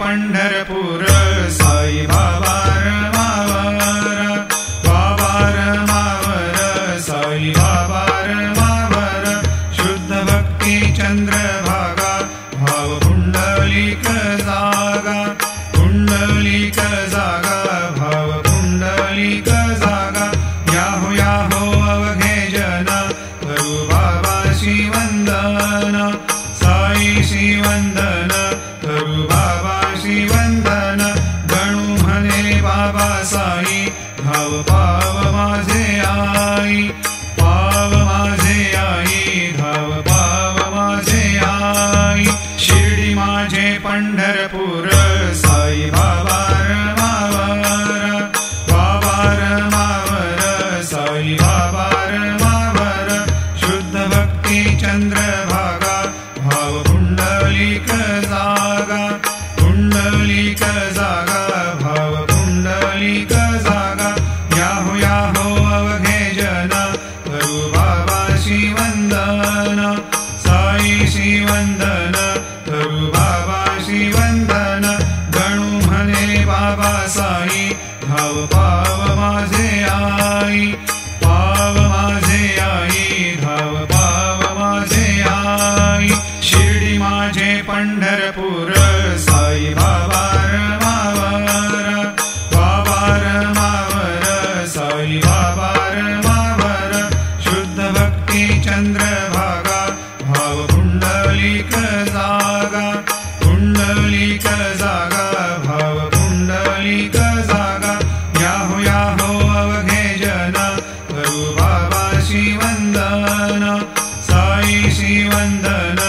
पंढरपूर साई बाबा रमावर बाबा रमावर साई बाबा रमावर शुद्ध भक्ती चंद्रभागा भाव पुंडलिक जागा पुंडलिक जागा भाव पुंडलिक जागा याहो याहो अवघे जन करू बाबाशी वंदन साई श्री वंदन करू बाबाशी वंदन गणू म्हणे बाबा साई भाव पाव माझे आई पाव माझे आई धाव पाव माझे आई शिर्डी माझे पंढरपूर साई बाबा रमावर बाबा रमावर साई बाबा रमावर शुद्ध भक्ती चंद्रभागा भाव पुंडलिक जागा पुंडलिक जागा भाव पुंडलिक जागा याहो याहो अवघे जन करू बाबाशी वंदन साई श्री वंदन करू बाबाशी वंदन गणू म्हणे बाबा साई भाव पाव माझे आई पाव माझे आई धाव पाव माझे आई शिर्डी माझे पंढरपूर साई बाबा रमावर बाबा रमावर साई बाबा रमावर शुद्ध भक्ती चंद्रभागा भाव पुंडलिक जागा पुंडलिक जागा भाव पुंडलिक जागा याहो याहो अवघे जन करू बाबाशी वंदन साई श्री वंदन